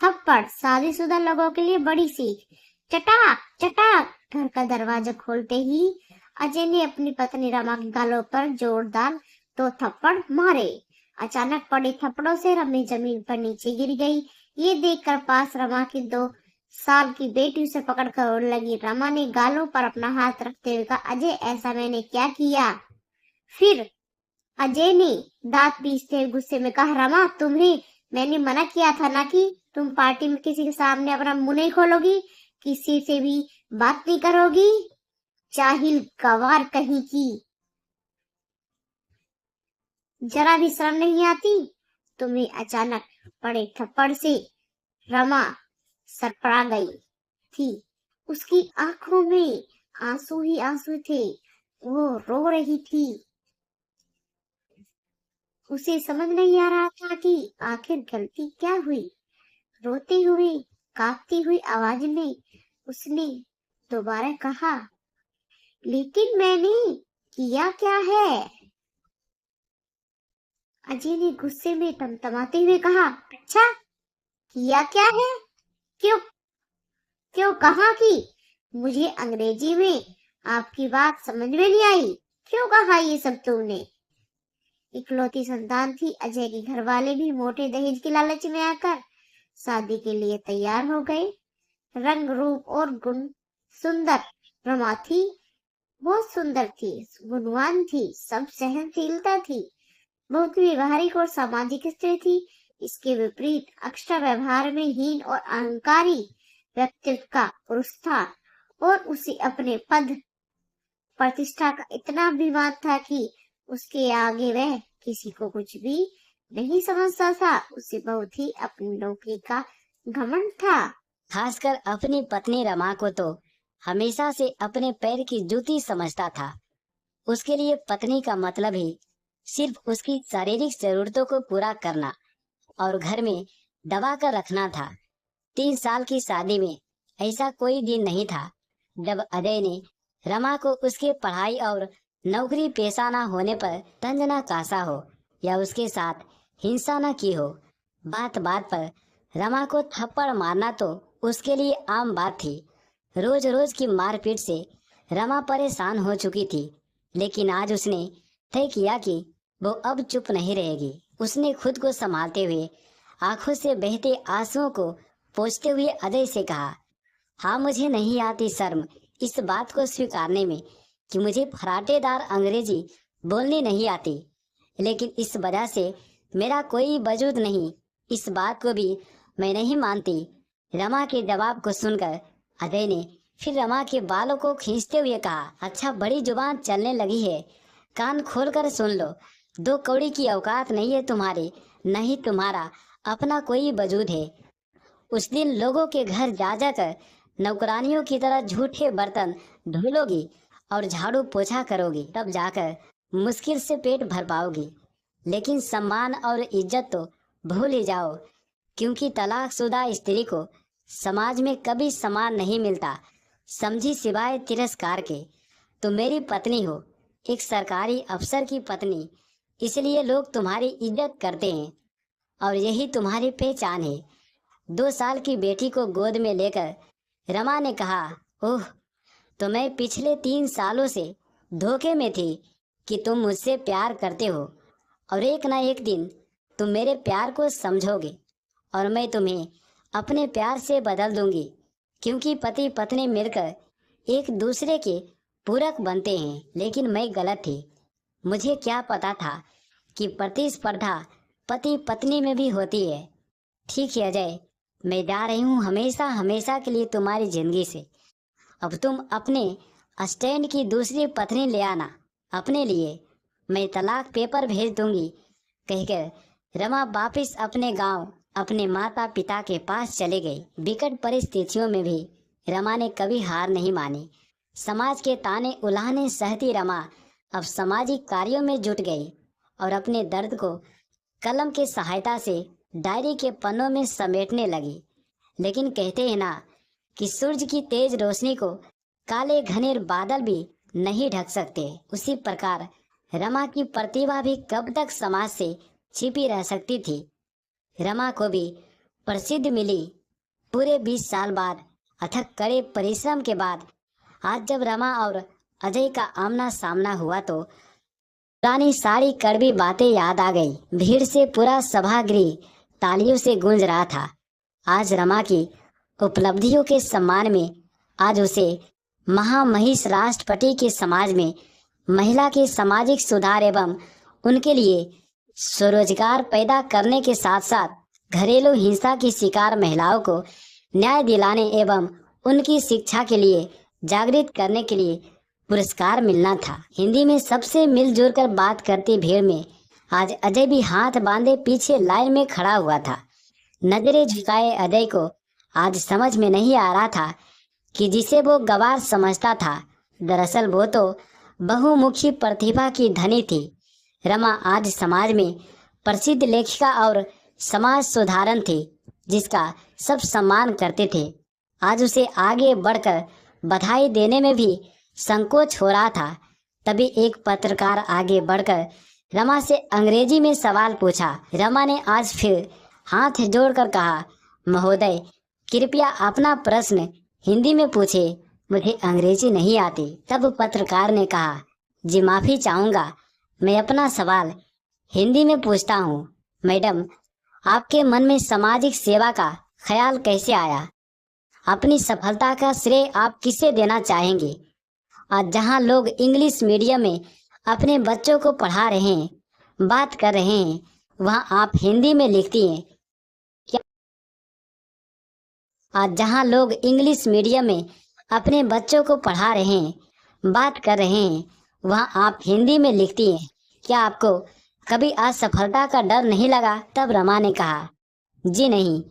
थप्पड़ शादीशुदा लोगों के लिए बड़ी सीख। चटाक चटाक घर का दरवाजा खोलते ही अजय ने अपनी पत्नी रमा के गालों पर जोरदार दो थप्पड़ मारे। अचानक पड़े थप्पड़ों से रमी जमीन पर नीचे गिर गई। ये देखकर पास रमा की 2 साल की बेटी उसे पकड़कर रोने लगी। रमा ने गालों पर अपना हाथ रखते हुए कहा, अजय ऐसा मैंने क्या किया? फिर अजय ने दांत पीसते हुए गुस्से में कहा, रमा तुम्हें मैंने मना किया था ना कि तुम पार्टी में किसी के सामने अपना मुंह नहीं खोलोगी, किसी से भी बात नहीं करोगी। जाहिल गवार कहीं की, जरा भी शर्म नहीं आती तुम्हें? अचानक पड़े थप्पड़ से रमा सरपरा गई थी। उसकी आंखों में आंसू ही आंसू थे। वो रो रही थी। उसे समझ नहीं आ रहा था कि आखिर गलती क्या हुई। रोती हुई कांपती हुई आवाज में उसने दोबारा कहा, लेकिन मैंने किया क्या है? अजय ने गुस्से में तमतमाते हुए कहा, अच्छा किया क्या है? क्यों क्यों कहा कि मुझे अंग्रेजी में आपकी बात समझ में नहीं आई? क्यों कहा ये सब तुमने? इकलौती संतान थी। अजय के घर वाले भी मोटे दहेज के लालच में आकर शादी के लिए तैयार हो गए। रंग रूप और गुण सुंदर रमा थी। बहुत सुंदर थी, गुणवान थी, सब सहनशीलता थी, बहुत व्यवहारिक और सामाजिक स्त्री थी। इसके विपरीत अक्षर व्यवहार में हीन और अहंकारी व्यक्तित्व का पुरुष था और उसे अपने पद प्रतिष्ठा का इतना अभिमान था कि उसके आगे वह किसी को कुछ भी नहीं समझता था। उसे बहुत ही अपनी नौकरी का घमंड था। खासकर अपनी पत्नी रमा को तो हमेशा से अपने पैर की जूती समझता था। उसके लिए पत्नी का मतलब ही सिर्फ उसकी शारीरिक जरूरतों को पूरा करना और घर में दबा कर रखना था। 3 साल की शादी में ऐसा कोई दिन नहीं था जब अजय ने रमा को उसके पढ़ाई और नौकरी पेशा न होने पर तंज न कासा हो या उसके साथ हिंसा न की हो। बात बात पर रमा को थप्पड़ मारना तो उसके लिए आम बात थी। रोज रोज की मारपीट से रमा परेशान हो चुकी थी, लेकिन आज उसने तय किया कि वो अब चुप नहीं रहेगी। उसने खुद को संभालते हुए आंखों से बहते आंसुओं को पोंछते हुए अजय से कहा, हाँ मुझे नहीं आती शर्म इस बात को स्वीकारने में कि मुझे फराटेदार अंग्रेजी बोलनी नहीं आती, लेकिन इस वजह से मेरा कोई वजूद नहीं, इस बात को भी मैं नहीं मानती। रमा के जवाब को सुनकर अजय ने फिर रमा के बालों को खींचते हुए कहा, अच्छा बड़ी जुबान चलने लगी है, कान खोलकर सुन लो। 2 कौड़ी की औकात नहीं है तुम्हारी, नहीं तुम्हारा अपना कोई वजूद है। उस दिन लोगों के घर जा जाकर नौकरानियों की तरह झूठे बर्तन धुलोगी और झाड़ू पोछा करोगी, तब जाकर मुश्किल से पेट भर पाओगी। लेकिन सम्मान और इज्जत तो भूल ही जाओ, क्योंकि तलाकशुदा स्त्री को समाज में कभी सम्मान नहीं मिलता, समझी, सिवाय तिरस्कार के। तुम मेरी पत्नी हो, एक सरकारी अफसर की पत्नी, इसलिए लोग तुम्हारी इज्जत करते हैं और यही तुम्हारी पहचान है। 2 साल की बेटी को गोद में लेकर रमा ने कहा, ओह तो मैं पिछले 3 सालों से धोखे में थी कि तुम मुझसे प्यार करते हो और एक ना एक दिन तुम मेरे प्यार को समझोगे और मैं तुम्हें अपने प्यार से बदल दूंगी, क्योंकि पति पत्नी मिलकर एक दूसरे के पूरक बनते हैं। लेकिन मैं गलत थी। मुझे क्या पता था कि प्रतिस्पर्धा पति पत्नी में भी होती है। ठीक है अजय, मैं जा रही हूँ हमेशा हमेशा के लिए तुम्हारी जिंदगी से। अब तुम अपने स्टैंड की दूसरी पत्नी ले आना अपने लिए, मैं तलाक पेपर भेज दूंगी, कहकर रमा वापिस अपने गांव अपने माता पिता के पास चले गई। विकट परिस्थितियों में भी रमा ने कभी हार नहीं मानी। समाज के ताने उलाहने सहती रमा अब सामाजिक कार्यों में जुट गई और अपने दर्द को कलम की सहायता से डायरी के पन्नों में समेटने लगी। लेकिन कहते हैं ना कि सूरज की तेज रोशनी को काले घने बादल भी नहीं ढक सकते, उसी प्रकार रमा की प्रतिभा भी कब तक समाज से छिपी रह सकती थी। रमा को भी प्रसिद्ध मिली। पूरे 20 साल बाद, अथक कड़े परिश्रम के बाद, आज जब रमा और अजय का आमना सामना हुआ तो पुरानी सारी कड़वी बातें याद आ गई। भीड़ से पूरा सभागृह तालियों से गूंज रहा था। आज रमा की उपलब्धियों के सम्मान में, आज उसे महामहिष राष्ट्रपति के समाज में महिला के सामाजिक सुधार एवं उनके लिए स्वरोजगार पैदा करने के साथ साथ घरेलू हिंसा की शिकार महिलाओं को न्याय दिलाने एवं उनकी शिक्षा के लिए जागृत करने के लिए पुरस्कार मिलना था। हिंदी में सबसे मिलजुल कर बात करती भीड़ में आज अजय भी हाथ बांधे पीछे लाइन में खड़ा हुआ था। नजरें झुकाए अजय को आज समझ में नहीं आ रहा था कि जिसे वो गवार समझता था, दरअसल वो तो बहुमुखी प्रतिभा की धनी थी। रमा आज समाज में प्रसिद्ध लेखिका और समाज सुधारक थी, जिसका सब सम्मान करते थे। आज उसे आगे बढ़कर बधाई देने में भी संकोच हो रहा था। तभी एक पत्रकार आगे बढ़कर रमा से अंग्रेजी में सवाल पूछा। रमा ने आज फिर हाथ जोड़कर कहा, महोदय कृपया अपना प्रश्न हिंदी में पूछे, मुझे अंग्रेजी नहीं आती। तब पत्रकार ने कहा, जी माफी चाहूँगा, मैं अपना सवाल हिंदी में पूछता हूँ। मैडम, आपके मन में सामाजिक सेवा का ख्याल कैसे आया? अपनी सफलता का श्रेय आप किसे देना चाहेंगे? आज जहाँ लोग इंग्लिश मीडियम में अपने बच्चों को पढ़ा रहे हैं, बात कर रहे हैं, वहाँ आप हिंदी में लिखती हैं क्या? आज जहाँ लोग इंग्लिश मीडियम में अपने बच्चों को पढ़ा रहे हैं, बात कर रहे हैं, वहाँ आप हिंदी में लिखती हैं। क्या आपको कभी असफलता का डर नहीं लगा? तब रमा ने कहा, जी नहीं,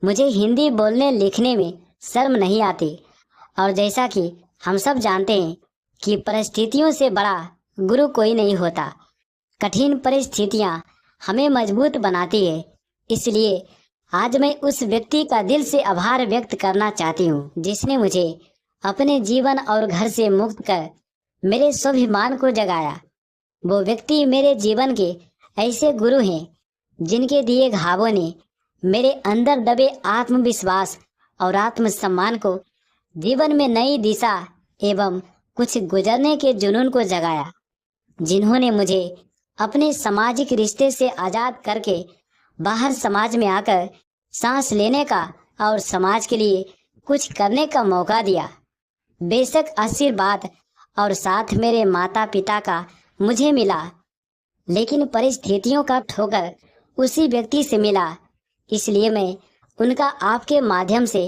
मुझे हिंदी बोलने लिखने में शर्म नहीं आती। और जैसा कि हम सब जानते हैं कि परिस्थितियों से बड़ा गुरु कोई नहीं होता। कठिन परिस्थितियाँ हमें मजबूत बनाती है। इसलिए आज मैं उस व्यक्ति का दिल से आभार व्यक्त करना चाहती हूँ, जिसने मुझे अपने जीवन और घर से मुक्त कर मेरे स्वाभिमान को जगाया। वो व्यक्ति मेरे जीवन के ऐसे गुरु हैं जिनके दिए घावों ने मेरे अंदर दबे आत्मविश्वास और आत्मसम्मान को जीवन में नई दिशा एवं कुछ गुजरने के जुनून को जगाया। जिन्होंने मुझे अपने सामाजिक रिश्ते से आज़ाद करके बाहर समाज में आकर सांस लेने का और समाज के लिए कुछ करने का मौका दिया। बेशक आशीर्वाद और साथ मेरे माता पिता का मुझे मिला, लेकिन परिस्थितियों का ठोकर उसी व्यक्ति से मिला। इसलिए मैं उनका आपके माध्यम से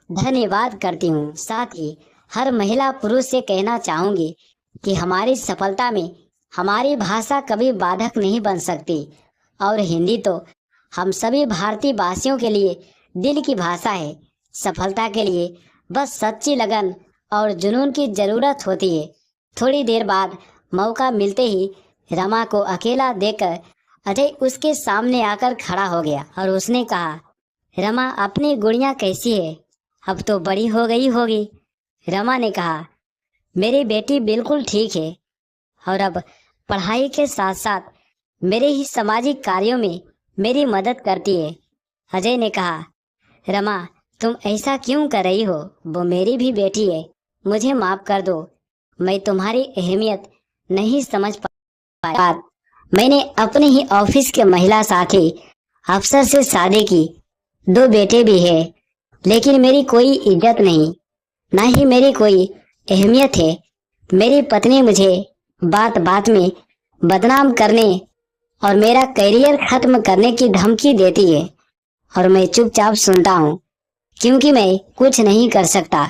धन्यवाद करती हूँ। साथ ही हर महिला पुरुष से कहना चाहूँगी कि हमारी सफलता में हमारी भाषा कभी बाधक नहीं बन सकती। और हिंदी तो हम सभी भारतीय वासियों के लिए दिल की भाषा है। सफलता के लिए बस सच्ची लगन और जुनून की ज़रूरत होती है। थोड़ी देर बाद मौका मिलते ही रमा को अकेला देखकर अजय उसके सामने आकर खड़ा हो गया और उसने कहा, रमा अपनी गुड़िया कैसी है? अब तो बड़ी हो गई होगी। रमा ने कहा, मेरी बेटी बिल्कुल ठीक है और अब पढ़ाई के साथ साथ मेरे ही सामाजिक कार्यों में मेरी मदद करती है। अजय ने कहा, रमा तुम ऐसा क्यों कर रही हो? वो मेरी भी बेटी है, मुझे माफ कर दो। मैं तुम्हारी अहमियत नहीं समझ पाया। मैंने अपने ही ऑफिस के महिला साथी अफसर से शादी की, 2 बेटे भी है, लेकिन मेरी कोई इज्जत नहीं, ना ही मेरी कोई अहमियत है। मेरी पत्नी मुझे बात बात में बदनाम करने और मेरा करियर खत्म करने की धमकी देती है और मैं चुपचाप सुनता हूँ, क्योंकि मैं कुछ नहीं कर सकता।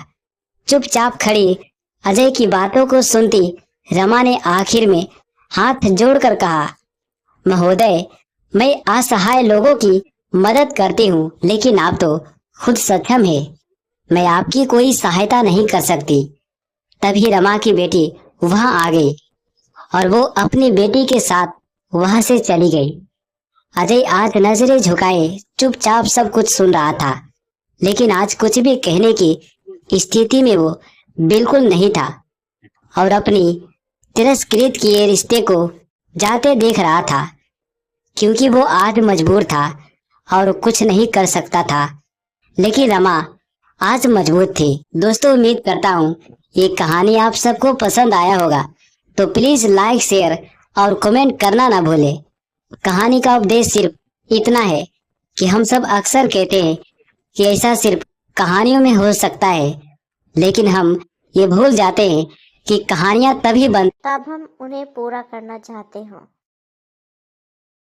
चुपचाप खड़ी अजय की बातों को सुनती रमा ने आखिर में हाथ जोड़कर कहा, महोदय मैं असहाय लोगों की मदद करती हूँ, लेकिन आप तो खुद सक्षम है, मैं आपकी कोई सहायता नहीं कर सकती। तभी रमा की बेटी वहां आ गई और वो अपनी बेटी के साथ वहां से चली गई। अजय आज नजरें झुकाए चुपचाप सब कुछ सुन रहा था, लेकिन आज कुछ भी कहने की स्थिति में वो बिल्कुल नहीं था और अपनी तिरस्कृत किए रिश्ते को जाते देख रहा था, क्योंकि वो आज मजबूर था और कुछ नहीं कर सकता था। लेकिन रमा आज मजबूत थी। दोस्तों, उम्मीद करता हूँ ये कहानी आप सबको पसंद आया होगा, तो प्लीज लाइक, शेयर और कमेंट करना ना भूले। कहानी का उपदेश सिर्फ इतना है कि हम सब अक्सर कहते हैं कि ऐसा सिर्फ कहानियों में हो सकता है, लेकिन हम ये भूल जाते हैं कि कहानियां तभी बनती तब हम उन्हें पूरा करना चाहते हो।